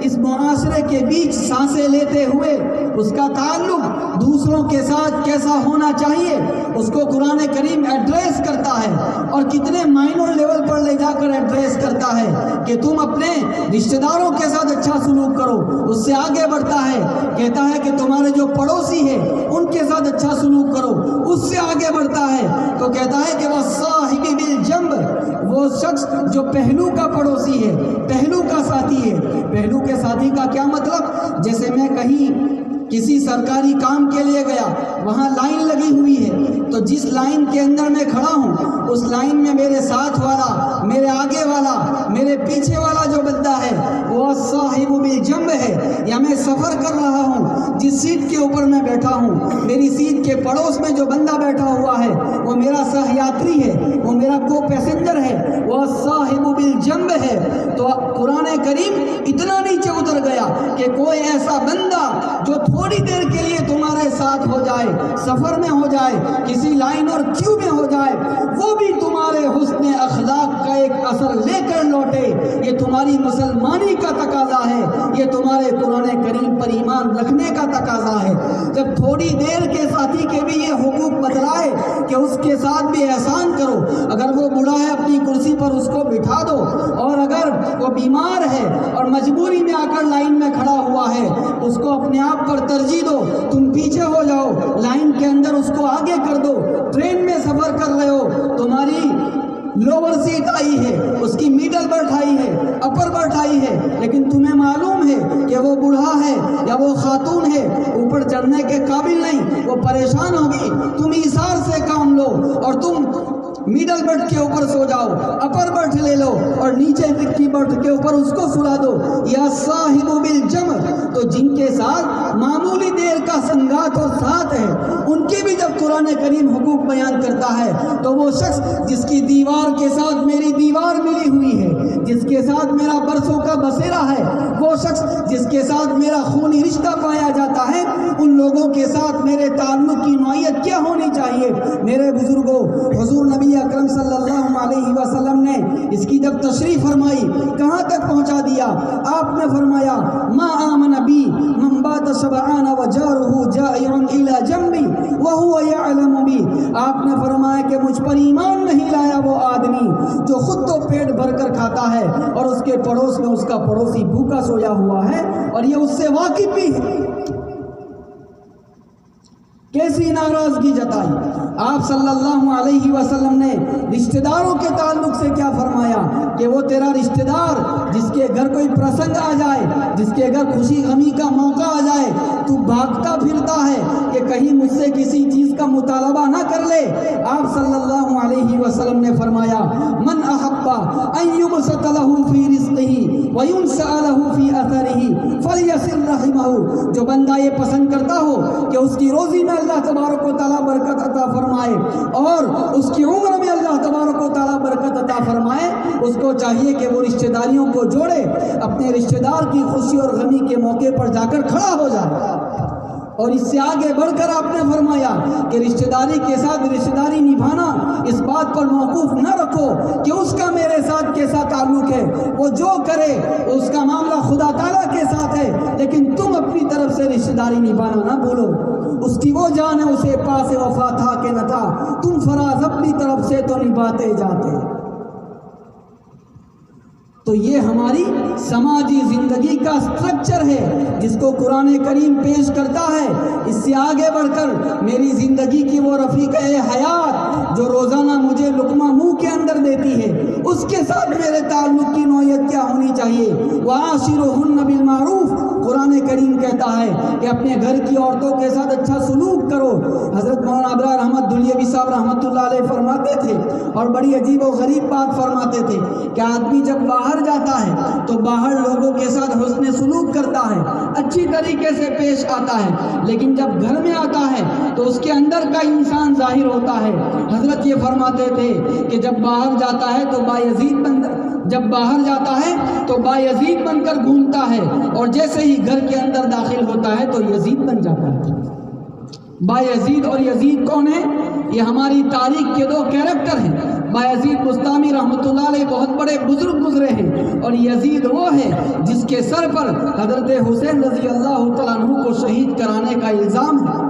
Speaker 2: اس معاشرے کے بیچ سانسیں لیتے ہوئے اس کا تعلق دوسروں کے ساتھ کیسا ہونا چاہیے اس کو قرآن کریم ایڈریس کرتا ہے، اور کتنے مائنر لیول پر لے جا کر ایڈریس کرتا ہے کہ تم اپنے رشتہ داروں کے ساتھ اچھا سلوک کرو۔ اس سے آگے بڑھتا ہے، کہتا ہے کہ تمہارے جو پڑوسی ہیں ان کے ساتھ اچھا سلوک کرو۔ اس سے آگے بڑھتا ہے تو کہتا ہے کہ وَالصَّاحِبِ بِالْجَنْبِ، وہ شخص جو پہلو کا پڑوسی ہے، پہلو کا ساتھی ہے۔ پہلو کے ساتھی کا کیا مطلب؟ جیسے میں کہیں کسی سرکاری کام کے لیے گیا، وہاں لائن لگی ہوئی ہے، تو جس لائن کے اندر میں کھڑا ہوں اس لائن میں میرے ساتھ والا، میرے آگے والا، میرے پیچھے والا جو بندہ ہے وہ صاحب بالجنب ہے، یا میں سفر کر رہا ہوں، جس سیٹ کے اوپر میں بیٹھا ہوں میری سیٹ کے پڑوس میں جو بندہ بیٹھا ہوا ہے وہ میرا سہ یاتری ہے، وہ میرا کو پیسنجر ہے، وہ صاحب بالجنب ہے۔ تو قرآن کریم اتنا نیچے اتر گیا کہ کوئی ایسا بندہ جو تھوڑی دیر کے لیے تمہارے ساتھ ہو جائے، سفر میں ہو جائے، کسی لائن اور کیو میں ہو جائے، وہ بھی تمہارے حسن اخلاق کا ایک اثر لے کر لوٹے۔ یہ تمہاری مسلمانی کا تقاضا ہے، یہ تمہارے قرآن کریم پر ایمان رکھنے کا تقاضا ہے۔ جب تھوڑی دیر کے ساتھی کے بھی یہ حقوق بتلائے کہ اس کے ساتھ بھی احسان کرو، اگر وہ بوڑھا ہے اپنی کرسی پر اس کو بٹھا دو، اور اگر وہ بیمار ہے اور مجبوری میں آ کر لائن میں کھڑا ہوا ہے اس کو اپنے آپ پر ترجیح دو، تم پیچھے ہو جاؤ، لائن کے اندر اس کو آگے کر دو۔ ٹرین میں سفر کر رہے ہو، تمہاری لوور سیٹ آئی ہے، اس کی میڈل برتھ آئی ہے، اپر برتھ آئی ہے، لیکن تمہیں معلوم ہے کہ وہ بوڑھا ہے یا وہ خاتون ہے، اوپر چڑھنے کے قابل نہیں، وہ پریشان ہوگی، تم ایثار سے کام لو اور تم میڈل برتھ کے اوپر سو جاؤ، اپر برتھ لے لو اور نیچے کی برتھ کے اوپر اس کو سلا دو۔ یا صاحب بالجمر، تو جن کے ساتھ معمولی دیر کا سنگات اور ساتھ ہے، ان کے بھی جب قرآن کریم حقوق بیان کرتا ہے تو وہ شخص جس کی دیوار کے ساتھ میری دیوار ملی ہوئی ہے، جس کے ساتھ میرا برسوں کا بسیرا ہے، وہ شخص جس کے ساتھ میرا خونی رشتہ پایا جاتا ہے، ان لوگوں کے ساتھ میرے تعلق کی نوعیت کیا ہونی چاہیے؟ میرے بزرگوں، حضور نبی اکرم صلی اللہ علیہ وسلم نے اس کی جب تشریح فرمائی کہاں تک پہنچا دیا؟ آپ نے فرمایا ما آمن بی من بات شبعان وجارہ جائع الی جنبی وہو یعلم بی، آپ نے فرمایا کہ مجھ پر ایمان نہیں لایا وہ آدمی جو خود تو پیٹ بھر کر کھاتا ہے اور اس کے پڑوس میں اس کا پڑوسی بھوکا سویا ہوا ہے اور یہ اس سے واقف بھی ہے۔ کیسی ناراضگی جتائی؟ آپ صلی اللہ علیہ وسلم نے رشتہ داروں کے تعلق سے کیا فرمایا کہ وہ تیرا رشتہ دار جس کے گھر کوئی پرسنگ آ جائے، جس کے گھر خوشی غمی کا موقع آ جائے، تو بھاگتا پھرتا ہے کہ کہیں مجھ سے کسی چیز کا مطالبہ نہ کر لے۔ آپ صلی اللہ علیہ وسلم نے فرمایا من احب ان یبسط له فی رزقہ وینسأ له فی اثرہ فلیصل رحمہ، جو بندہ یہ پسند کرتا ہو کہ اس کی روزی میں اللہ تبارک و تعالیٰ برکت عطا فرمائے اور اس کی عمر میں اللہ تبارک و تعالیٰ برکت عطا فرمائے، اس کو چاہیے کہ وہ رشتہ داریوں کو جوڑے، اپنے رشتہ دار کی خوشی اور غمی کے موقع پر جا کر کھڑا ہو جائے۔ اور اس سے آگے بڑھ کر آپ نے فرمایا کہ رشتہ داری کے ساتھ رشتہ داری نبھانا اس بات پر موقوف نہ رکھو کہ اس کا میرے ساتھ کیسا تعلق ہے، وہ جو کرے اس کا معاملہ خدا تعالیٰ کے ساتھ ہے، لیکن تم اپنی طرف سے رشتہ داری نبھانا نہ بھولو۔ اس کی وہ جان ہے اسے پاس وفا تھا کہ نہ تھا، تم فراز اپنی طرف سے تو نبھاتے جاتے۔ تو یہ ہماری سماجی زندگی کا سٹرکچر ہے جس کو قرآن کریم پیش کرتا ہے۔ اس سے آگے بڑھ کر میری زندگی کی وہ رفیق حیات جو روزانہ مجھے لقمہ منہ کے اندر دیتی ہے، اس کے ساتھ میرے تعلق کی نوعیت کیا ہونی چاہیے؟ وَعَاشِرُهُنَّ بِالْمَعْرُوفِ، قرآن کریم کہتا ہے کہ اپنے گھر کی عورتوں کے ساتھ اچھا سلوک کرو۔ حضرت مولانا ابرار احمد دہلوی صاحب رحمۃ اللہ علیہ فرماتے تھے اور بڑی عجیب و غریب بات فرماتے تھے کہ آدمی جب باہر جاتا ہے تو باہر لوگوں کے ساتھ حسن سلوک کرتا ہے، اچھی طریقے سے پیش آتا ہے، لیکن جب گھر میں آتا ہے تو اس کے اندر کا انسان ظاہر ہوتا ہے۔ حضرت یہ فرماتے تھے کہ جب باہر جاتا ہے تو بایزید بن کر گھومتا ہے اور جیسے ہی گھر کے اندر داخل ہوتا ہے تو یزید بن جاتا ہے۔ بایزید اور یزید کون ہے؟ یہ ہماری تاریخ کے دو کیریکٹر ہیں۔ بایزید بستامی رحمۃ اللہ علیہ بہت بڑے بزرگ گزرے ہیں اور یزید وہ ہے جس کے سر پر حضرت حسین رضی اللہ تعالیٰ عنہ کو شہید کرانے کا الزام ہے۔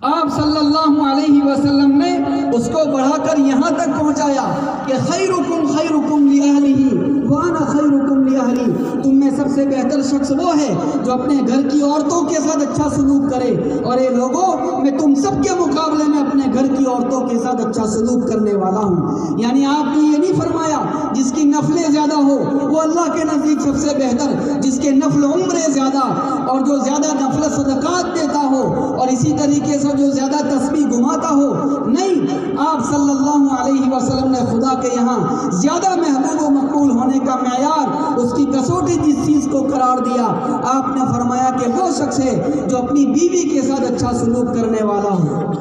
Speaker 2: آپ صلی اللہ علیہ وسلم نے اس کو بڑھا کر یہاں تک پہنچایا کہ خیرکم خیرکم لأہلہ وانا خیرکم لأہلی، تم میں سب سے بہتر شخص وہ ہے جو اپنے گھر کی عورتوں کے ساتھ اچھا سلوک کرے، اور اے لوگوں میں تم سب کے مقابلے میں اپنے گھر کی عورتوں کے ساتھ اچھا سلوک کرنے والا ہوں۔ یعنی آپ نے یہ نہیں فرمایا جس کی نفلیں زیادہ ہو وہ اللہ کے نزدیک سب سے بہتر، جس کے نفل عمریں زیادہ اور جو زیادہ نفل صدقات دیتا ہو اور اسی طریقے سے جو زیادہ تسبیح گھماتا ہو، نہیں، آپ صلی اللہ علیہ وسلم نے خدا کے یہاں زیادہ محبوب و مقبول ہونے کا معیار، اس کی کسوٹی جس چیز کو قرار دیا، آپ نے فرمایا کہ وہ شخص ہے جو اپنی بیوی کے ساتھ اچھا سلوک کرنے والا ہو۔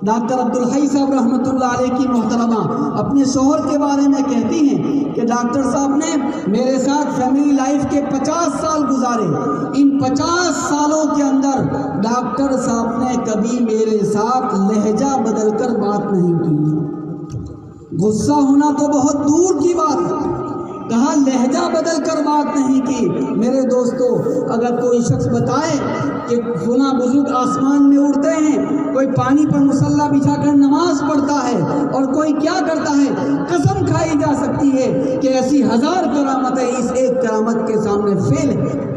Speaker 2: ڈاکٹر عبدالحی صاحب رحمۃ اللہ علیہ کی محترمہ اپنے شوہر کے بارے میں کہتی ہیں کہ ڈاکٹر صاحب نے میرے ساتھ فیملی لائف کے 50 سال گزارے، ان 50 سالوں کے اندر ڈاکٹر صاحب نے کبھی میرے ساتھ لہجہ بدل کر بات نہیں کی۔ غصہ ہونا تو بہت دور کی بات ہے، کہا لہجہ بدل کر بات نہیں کی۔ میرے دوستو، اگر کوئی شخص بتائے کہ فلاں بزرگ آسمان میں اڑتے ہیں، کوئی پانی پر مصلی بچھا کر نماز پڑھتا ہے اور کوئی کیا کرتا ہے، قسم کھائی جا سکتی ہے کہ ایسی 1000 کرامتیں اس ایک کرامت کے سامنے فیل ہے۔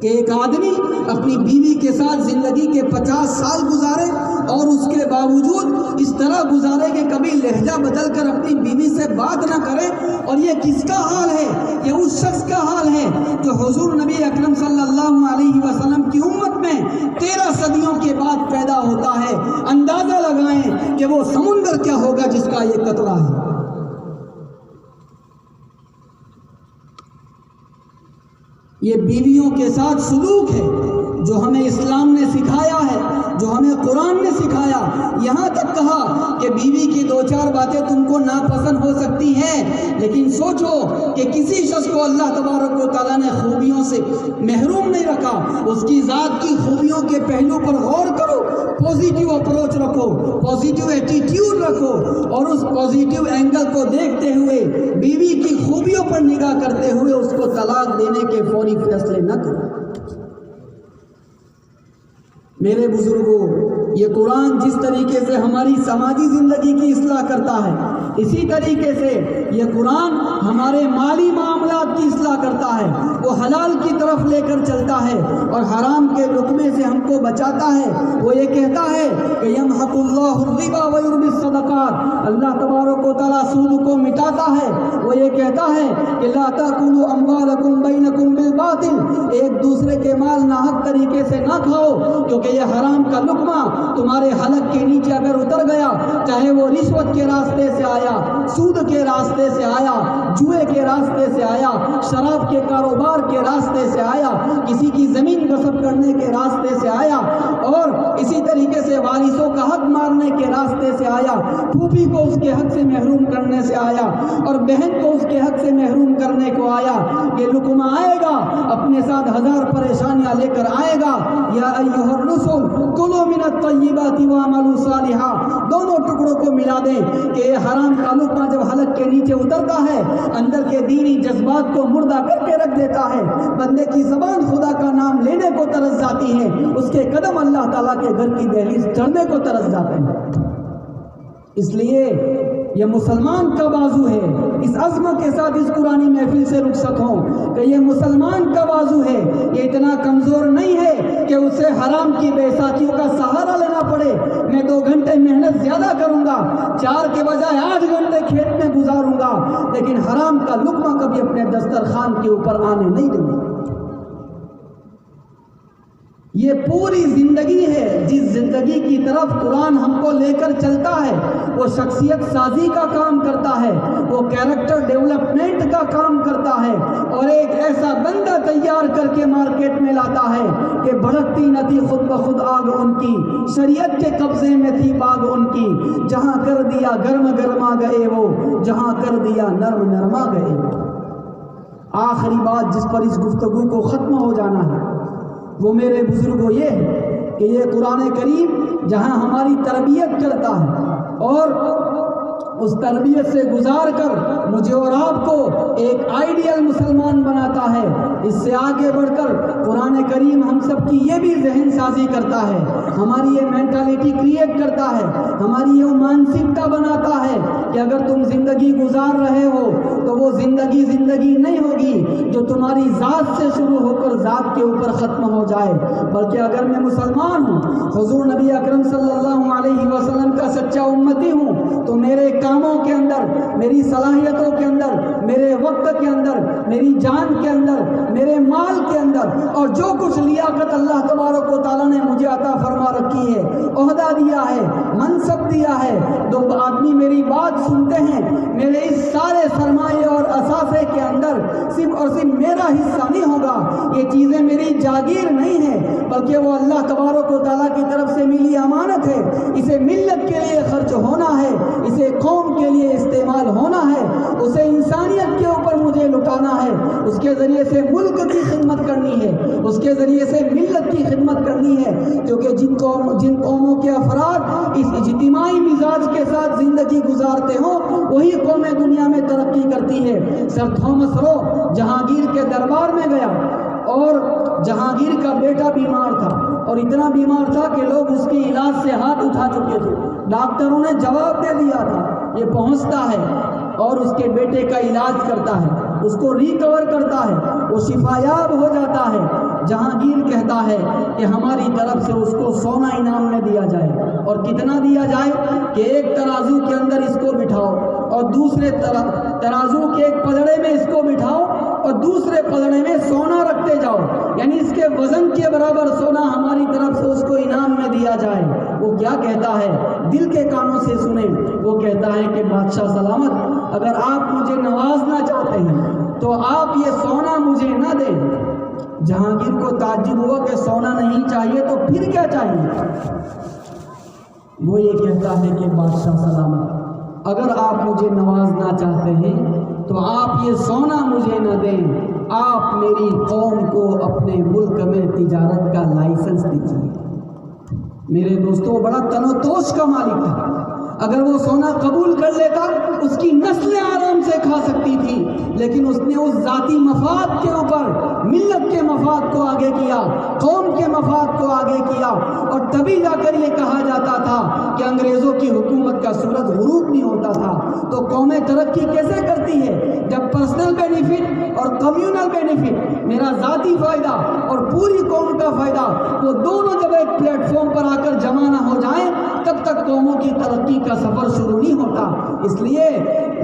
Speaker 2: کہ ایک آدمی اپنی بیوی کے ساتھ زندگی کے 50 سال گزارے اور اس کے باوجود اس طرح گزارے کہ کبھی لہجہ بدل کر اپنی بیوی سے بات نہ کرے. اور یہ کس کا حال ہے؟ یہ اس شخص کا حال ہے جو حضور نبی اکرم صلی اللہ علیہ وسلم کی امت میں 13 صدیوں کے بعد پیدا ہوتا ہے. اندازہ لگائیں کہ وہ سمندر کیا ہوگا جس کا یہ قطرہ ہے. یہ بیویوں کے ساتھ سلوک ہے جو ہمیں اسلام نے سکھایا ہے، جو ہمیں قرآن نے سکھایا. یہاں تک کہا کہ بیوی کی 2-4 باتیں تم کو ناپسند ہو سکتی ہیں، لیکن سوچو کہ کسی شخص کو اللہ تبارک و تعالیٰ نے خوبیوں سے محروم نہیں رکھا. اس کی ذات کی خوبیوں کے پہلو پر غور کرو، پازیٹیو اپروچ رکھو، پازیٹیو ایٹیٹیوڈ رکھو، اور اس پازیٹیو اینگل کو دیکھتے ہوئے بیوی کی خوبیوں پر نگاہ کرتے ہوئے اس کو طلاق دینے کے فوری فیصلے نہ کرو. میرے بزرگوں، یہ قرآن جس طریقے سے ہماری سماجی زندگی کی اصلاح کرتا ہے، اسی طریقے سے یہ قرآن ہمارے مالی معاملات کی اصلاح کرتا ہے. وہ حلال کی طرف لے کر چلتا ہے اور حرام کے لقمے سے ہم کو بچاتا ہے. وہ یہ کہتا ہے کہ یمحق اللہ الربا ویربی الصدقات، اللہ تبارک و تعالیٰ سود کو مٹاتا ہے. وہ یہ کہتا ہے کہ لا تاکلوا اموالکم بینکم بالباطل، ایک دوسرے کے مال ناحق طریقے سے نہ کھاؤ، کیونکہ یہ حرام کا لقمہ تمہارے حلق کے نیچے اگر اتر گیا، چاہے وہ رشوت کے راستے سے آیا، سود کے راستے سے آیا، جوئے کے راستے سے آیا، شراب کے کاروبار کے راستے سے آیا، کسی کی زمین غصب کرنے کے راستے سے آیا، اور اسی طریقے سے وارثوں کا حق مارنے کے راستے سے آیا، پھوپھی کو اس کے حق سے محروم کرنے سے آیا، اور بہن کو اس کے حق سے محروم کرنے کو آیا. یہ لقمہ آئے گا، اپنے ساتھ 1000 پریشانیاں لے کر آئے گا. یا ایھا الرسل کلوا من الطیبات واعملوا صالحا، دونوں ٹکڑوں کو ملا دیں کہ یہ حرام کا لقمہ جب حلق کے نیچے اترتا ہے، اندر کے دینی جذبات کو مردہ کر کے رکھ دیتا ہے. بندے کی زبان خدا کا نام لینے کو ترس جاتی ہے، اس کے قدم اللہ تعالیٰ کے گھر کی دہلیز چڑھنے کو ترس جاتے ہیں. اس لیے یہ مسلمان کا بازو ہے. اس عزم کے ساتھ اس قرآنی محفل سے رخصت ہوں کہ یہ مسلمان کا بازو ہے. یہ اتنا کمزور نہیں ہے کہ اسے حرام کی بے ساکھیوں کا سہارا لینا پڑے. میں 2 گھنٹے محنت زیادہ کروں گا، 4 کے بجائے 8 گھنٹے کھیت میں گزاروں گا، لیکن حرام کا لقمہ کبھی اپنے دسترخوان کے اوپر آنے نہیں دوں گا. یہ پوری زندگی ہے جس زندگی کی طرف قرآن ہم کو لے کر چلتا ہے. وہ شخصیت سازی کا کام کرتا ہے، وہ کیریکٹر ڈیولپمنٹ کا کام کرتا ہے، اور ایک ایسا بندہ تیار کر کے مارکیٹ میں لاتا ہے کہ بھڑکتی نہ تھی خود بخود آگ ان کی، شریعت کے قبضے میں تھی باغ ان کی. جہاں کر دیا گرم گرما گئے وہ، جہاں کر دیا نرم نرما گئے. آخری بات جس پر اس گفتگو کو ختم ہو جانا ہے وہ میرے بزرگوں یہ ہے کہ یہ قرآن کریم جہاں ہماری تربیت کرتا ہے اور اس تربیت سے گزار کر مجھے اور آپ کو ایک آئیڈیل مسلمان بناتا ہے، اس سے آگے بڑھ کر قرآن کریم ہم سب کی یہ بھی ذہن سازی کرتا ہے، ہماری یہ مینٹالٹی کریٹ کرتا ہے، ہماری یہ مانسکتا بناتا ہے کہ اگر تم زندگی گزار رہے ہو تو وہ زندگی نہیں ہوگی جو تمہاری ذات سے شروع ہو کر ذات کے اوپر ختم ہو جائے، بلکہ اگر میں مسلمان ہوں، حضور نبی اکرم صلی اللہ علیہ وسلم کا سچا امتی ہوں، تو میرے کاموں کے اندر، میری صلاحیتوں کے اندر، میرے وقت کے اندر، میری جان کے اندر، میرے مال کے اندر، اور جو کچھ لیاقت اللہ تبارک و تعالیٰ نے مجھے عطا فرما رکھی ہے، عہدہ دیا ہے، منصب دیا ہے، دو آدمی میری بات سنتے ہیں، میرے اس سارے سرمایے اور اثاثے کے اندر صرف اور صرف میرا حصہ نہیں ہوگا. یہ چیزیں میری جاگیر نہیں ہیں، بلکہ وہ اللہ تبارک و تعالیٰ کی طرف سے ملی امانت ہے. اسے ملت کے لیے خرچ ہونا ہے، اسے قوم کے لیے استعمال ہونا ہے، اسے انسانیت کے اوپر مجھے لٹانا ہے، اس کے ذریعے سے ملک کی خدمت کرنی ہے، اس کے ذریعے سے ملت کی خدمت کرنی ہے. کیونکہ جن قوموں کے افراد اس اجتماعی مزاج کے ساتھ زندگی گزارتے ہوں وہی قومیں دنیا میں ترقی کرتی ہے. سر تھامس رو جہانگیر کے دربار میں گیا اور جہانگیر کا بیٹا بیمار تھا، اور اتنا بیمار تھا کہ لوگ اس کے علاج سے ہاتھ اٹھا چکے تھے. ڈاکٹروں نے جواب دے دیا تھا یہ پہنچتا ہے اور اس کے بیٹے کا علاج کرتا ہے، اس کو ریکور کرتا ہے، وہ شفایاب ہو جاتا ہے۔ جہانگیر کہتا ہے کہ ہماری طرف سے اس کو سونا انعام میں دیا جائے، اور کتنا دیا جائے کہ ایک ترازو کے اندر اس کو بٹھاؤ اور دوسرے ترازو کے ایک پلڑے میں اس کو بٹھاؤ اور دوسرے پلڑے میں سونا رکھتے جاؤ، یعنی اس کے وزن کے برابر سونا ہماری طرف سے اس کو انعام میں دیا جائے۔ وہ کیا کہتا ہے؟ دل کے کانوں سے سنیں۔ وہ کہتا ہے کہ بادشاہ سلامت، اگر آپ مجھے نوازنا چاہتے ہیں تو آپ یہ سونا مجھے نہ دیں۔ جہانگیر کو تعجب ہوا کہ سونا نہیں چاہیے تو پھر کیا چاہیے؟ وہ یہ کہتا ہے کہ بادشاہ سلامت، اگر آپ مجھے نوازنا چاہتے ہیں تو آپ یہ سونا مجھے نہ دیں، آپ میری قوم کو اپنے ملک میں تجارت کا لائسنس دیجیے۔ میرے دوستو، بڑا تنوتوش کا مالک تھا۔ اگر وہ سونا قبول کر لیتا اس کی نسلیں آرام سے کھا سکتی تھی، لیکن اس نے اس ذاتی مفاد کے اوپر ملت کے مفاد کو آگے کیا، قوم کے مفاد کو آگے کیا، اور تبھی جا کر یہ کہا جاتا تھا کہ انگریزوں کی حکومت کا سورج غروب نہیں ہوتا تھا۔ تو قومیں ترقی کیسے کرتی ہے؟ جب پرسنل بینیفٹ اور کمیونل بینیفٹ، میرا ذاتی فائدہ اور پوری قوم کا فائدہ، وہ دونوں جب ایک پلیٹ فارم پر آ کر جمع نہ ہو جائیں تب تک قوموں کی ترقی کا سفر شروع نہیں ہوتا۔ اس لیے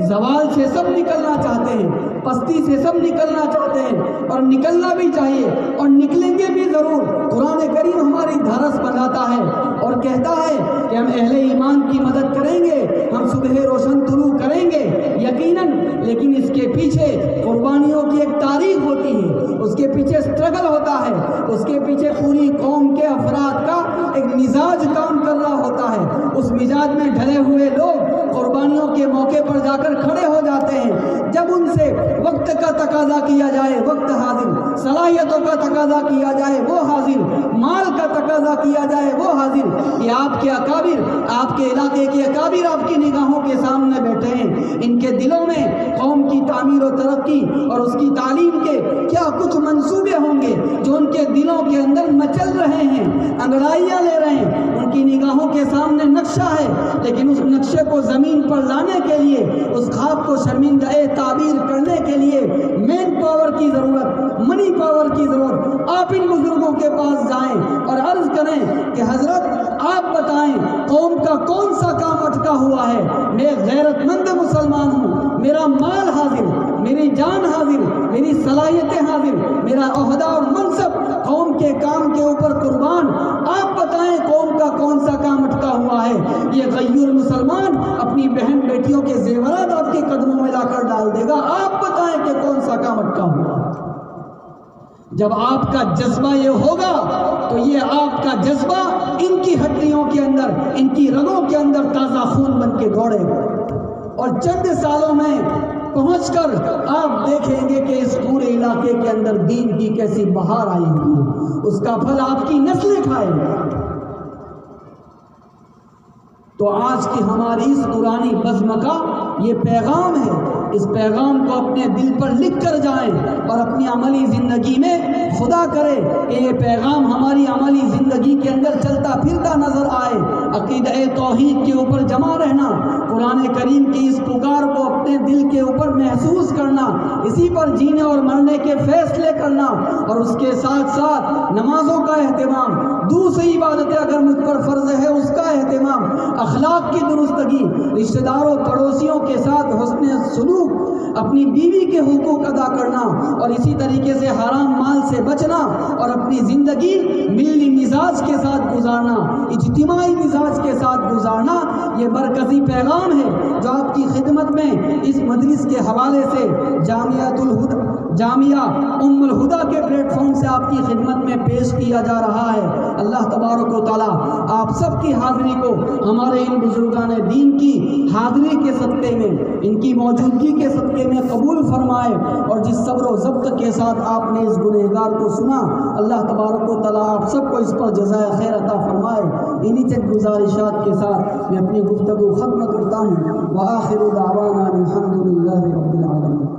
Speaker 2: زوال سے سب نکلنا چاہتے ہیں، پستی سے سب نکلنا چاہتے ہیں، اور نکلنا بھی چاہیے اور نکلیں گے بھی ضرور۔ قرآن کریم ہماری دھارس بناتا ہے اور کہتا ہے کہ ہم اہل ایمان کی مدد کریں گے، ہم صبح روشن طلوع کریں گے یقیناً، لیکن اس کے پیچھے قربانیوں کی ایک تاریخ ہوتی ہے، اس کے پیچھے سٹرگل ہوتا ہے، اس کے پیچھے پوری قوم کے افراد کا ایک مزاج کام کر رہا ہوتا ہے۔ اس مزاج میں ڈھلے ہوئے لوگ قربانیوں کے موقع پر جا کر کھڑے ہو جاتے ہیں۔ جب ان سے وقت کا تقاضا کیا جائے وقت حاضر، صلاحیتوں کا تقاضا کیا جائے وہ حاضر، مال کا تقاضا کیا جائے وہ حاضر۔ یہ آپ کے اکابر، آپ کے علاقے کے اکابر آپ کی نگاہوں کے سامنے بیٹھے ہیں۔ ان کے دلوں میں قوم کی تعمیر و ترقی اور اس کی تعلیم کے کیا کچھ منصوبے ہوں گے جو ان کے دلوں کے اندر مچل رہے ہیں، انگڑائیاں لے رہے ہیں۔ ان کی نگاہوں کے سامنے نقشہ ہے، لیکن اس نقشے کو زمین پر لانے کے لیے، اس خواب کو شرمندہ تعبیر کرنے کے لیے مین پاور کی ضرورت، منی پاور کی ضرورت۔ آپ ان بزرگوں کے پاس جائیں اور عرض کریں کہ حضرت آپ بتائیں قوم کا کون سا کام اٹکا ہوا ہے؟ میں غیرت مند مسلمان ہوں، میرا مال حاضر، میری جان حاضر، میری صلاحیتیں حاضر، میرا عہدہ اور منصب قوم کے کام کے اوپر قربان۔ آپ بتائیں قوم کا کون سا کام اٹکا ہوا ہے؟ یہ غیور مسلمان اپنی بہن بیٹیوں کے زیورات آپ کے قدموں میں لا کر ڈال دے گا۔ آپ بتائیں کہ کون سا کام اٹکا ہوا ہے؟ جب آپ کا جذبہ یہ ہوگا تو یہ آپ کا جذبہ ان کی ہڈیوں کے اندر، ان کی رگوں کے اندر تازہ خون بن کے دوڑے گا، اور چند سالوں میں پہنچ کر آپ دیکھیں گے کہ اس پورے علاقے کے اندر دین کی کیسی بہار آئی ہوئی ہے، اس کا پھل آپ کی نسلیں کھائیں گے۔ تو آج کی ہماری اس قرآنی بزم کا یہ پیغام ہے، اس پیغام کو اپنے دل پر لکھ کر جائیں اور اپنی عملی زندگی میں خدا کرے کہ یہ پیغام ہماری عملی زندگی کے اندر چلتا پھرتا نظر آئے۔ عقیدہ توحید کے اوپر جمع رہنا، قرآن کریم کی اس پکار کو اپنے دل کے اوپر محسوس کرنا، اسی پر جینے اور مرنے کے فیصلے کرنا، اور اس کے ساتھ ساتھ نمازوں کا اہتمام، دوسری عبادتیں اگر مجھ پر فرض ہے اس کا اہتمام، اخلاق کی درستگی، رشتہ داروں پڑوسیوں کے ساتھ حسن سلوک، اپنی بیوی کے حقوق ادا کرنا، اور اسی طریقے سے حرام مال سے بچنا، اور اپنی زندگی ملی مزاج کے ساتھ گزارنا، اجتماعی مزاج کے ساتھ گزارنا، یہ مرکزی پیغام ہے جو آپ کی خدمت میں اس مجلس کے حوالے سے جامعہ ام الہدا کے پلیٹ فارم سے آپ کی خدمت میں پیش کیا جا رہا ہے۔ اللہ تبارک و تعالیٰ آپ سب کی حاضری کو ہمارے ان بزرگان دین کی حاضری کے صدقے میں، ان کی موجودگی کے صدقے میں قبول فرمائے، اور جس صبر و ضبط کے ساتھ آپ نے اس گنہگار کو سنا، اللہ تبارک و تعالیٰ آپ سب کو اس پر جزائے خیر عطا فرمائے۔ انہی چند گزارشات کے ساتھ میں اپنی گفتگو ختم کرتا ہوں۔ وآخر دعوانا الحمد للہ رب العالمین۔